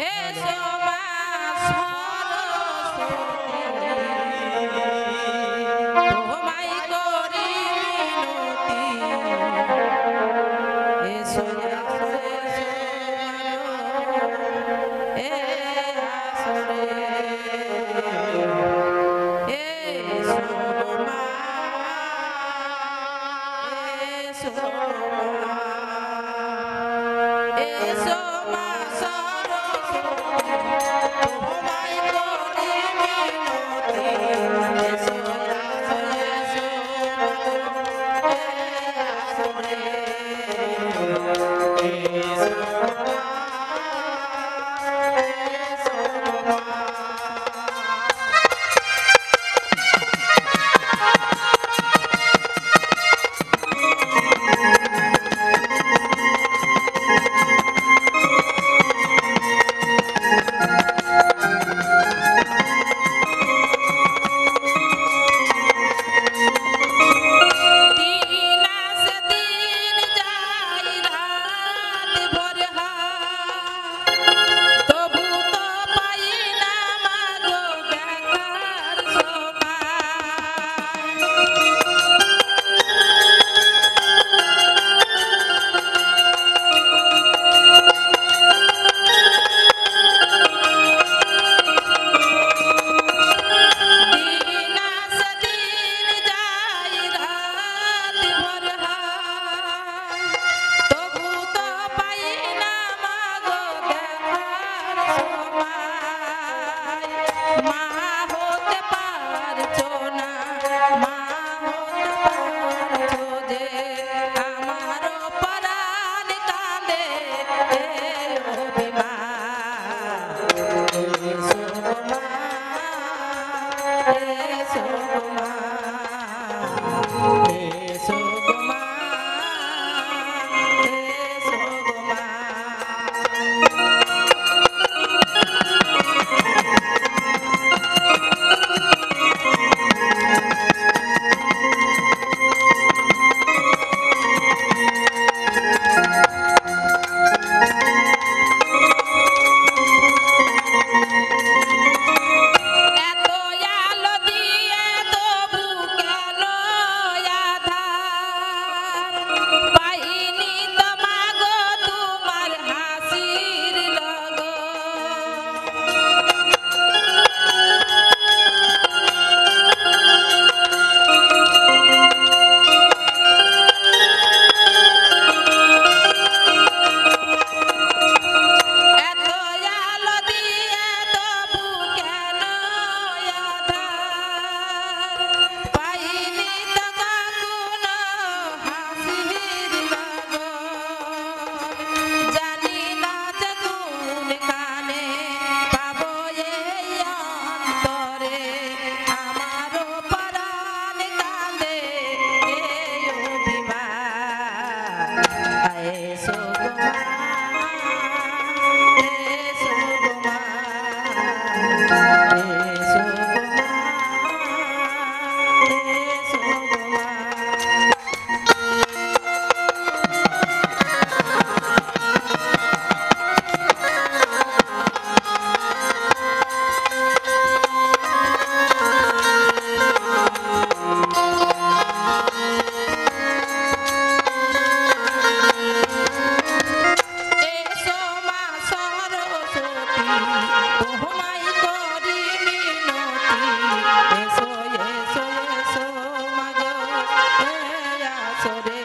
এসো মা সরস্বতী তোমায় করি মিনতি এসো এ আসরে এসো মা এসো এসো মা সরস্বতী তোমায় করি মিনতি এসো এসো আসরে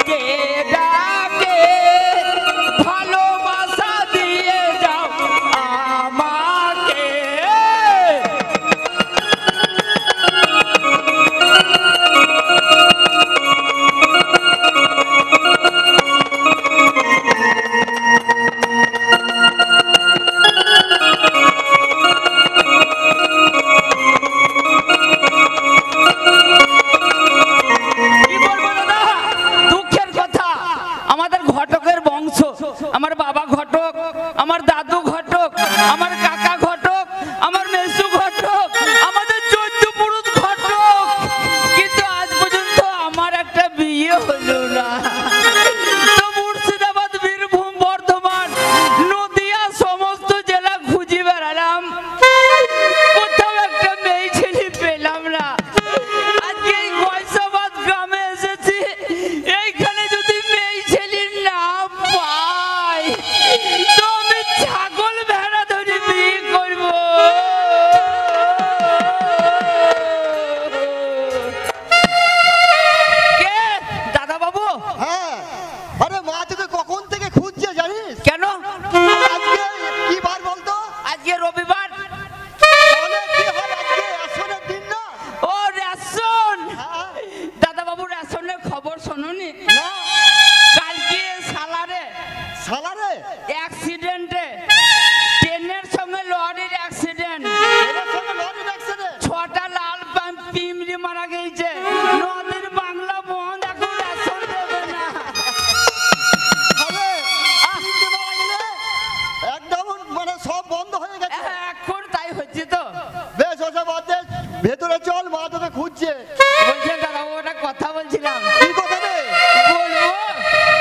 কে ডাকে ভালোবাসা দিয়ে যাও আমাকে। আমার বাবা ঘটক, আমার দাদু ঘটক, আমার কাকা ঘটক, আমার মেসু ঘটক, আমাদের 14 পুরুষ ঘটক, কিন্তু আজ পর্যন্ত আমার একটা বিয়ে হলো না। তো মুর্শিদাবাদ, বীরভূম, বর্ধমান, নদিয়া সমস্ত জেলা খুঁজে বেড়ালাম, কোথাও একটা মেয়ে ছেলে পেলাম না। আজকে এই গয়সাবাদ গ্রামে এসেছি, এইখানে যদি মেয়ে ছেলে না পাই তো আমি ছাগল ভেড়া ধরে বিয়ে করব। কে দাদা বাবু? হ্যাঁ, আরে মা তোকে কখন থেকে খুঁজছে জানিস? কেন? আজকে কি বার বলতো? আজকে রবিবার। তাহলে কি হয়, আজকে আসরের দিন না? ও রেশন। হ্যাঁ। দাদা বাবু রেশনের খবর শোনোনি? না। কালকে সালারে সালারে অ্যাক্সিডেন্টে, ট্রেনের সঙ্গে লরির অ্যাক্সিডেন্ট, এর সঙ্গে লরির অ্যাক্সিডেন্ট। 6টা লাল পিমড়ি মারা গেছে। নদীর বাংলা বন্ধ, এখন রেশন দেবে না। আরে তিনটে মারা গেলে একদম মানে সব বন্ধ হয়ে গেছে। এখন তাই হচ্ছে তো। বেশ ওসব বাদ দে, ভেতরে চল, মা তোকে খুঁজছে। বলছেন দাদা বাবু, একটা কথা বলছিলাম। কি কথা রে? বলবো?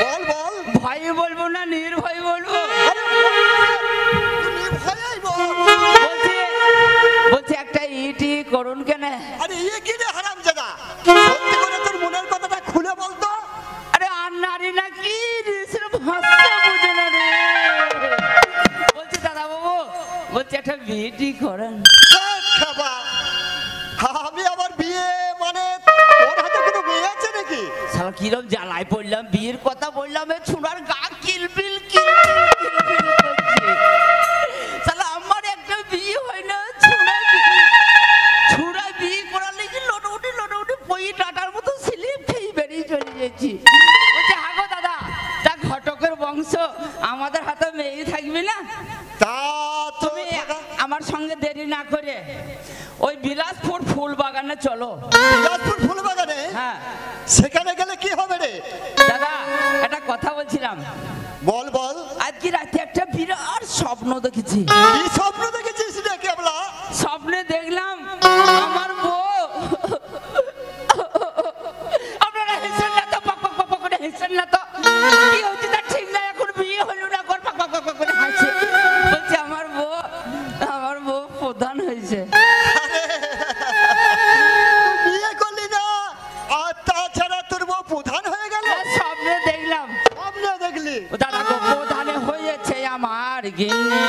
বল বল। ভয় বলবো না নির্ভয় বলবো? আরে তুই নির্ভয়েই বল। বলছি বলছি একটা ইটি করুন কেন? আরে ইয়ে কি রে হারামজাদা, সত্যি করে তোর মনের কথাটা খুলে বলতো। আরে আর নারী নাকি রিসের ভাষা বুঝে না রে। বলছি দাদা বাবু, বলছি একটা বিয়েটি করেন। খাবার আমি আবার বিয়ে মানে ওর হাতে কোনো বিয়ে আছে নাকি? শালা কিরম জ্বালায় পড়লাম, বিয়ের কথা বললাম, এ ছুড়ার গা কিলবিল কিলবিল কিলবিল করছে। শালা আমার একটা বিয়ে হয় না, ছুড়া বিয়ে করার লেগে লোটাউটি বই টাটার মতো স্লিপ খেয়ে বেরিয়ে চলে যাচ্ছি। বলছে হাগো দাদা, তা ঘটকের বংশ, আমাদের হাতে মেয়ে থাকবে না? তা তুমি আমার সঙ্গে দেরি না করে ওই বিলাসপুর ফুল বাগানে চলো। বিলাসপুর ফুল বাগানে? হ্যাঁ। সেখানে গেলে কি হবে রে? দাদা একটা কথা বলছিলাম। বল বল। আজকে রাতে একটা বিরাট স্বপ্ন দেখেছি। কি স্বপ্ন দেখেছিস রে কেবলা? স্বপ্নে দেখলাম আমার বউ, আপনারা হেসেন না তো, পক পক পক করে হেসেন না তো, কি হচ্ছে তা ঠিক না, এখন বিয়ে হলো না, পক পক পক করে হাসছে। বলছে আমার বউ প্রধান হয়েছে। বিয়ে করলি না আর তাছাড়া তোর বউ প্রধান হয়ে গেল? স্বপ্নে দেখলাম। স্বপ্নে দেখলি? দাদা গো, প্রধানে হয়েছে আমার গিন্নি।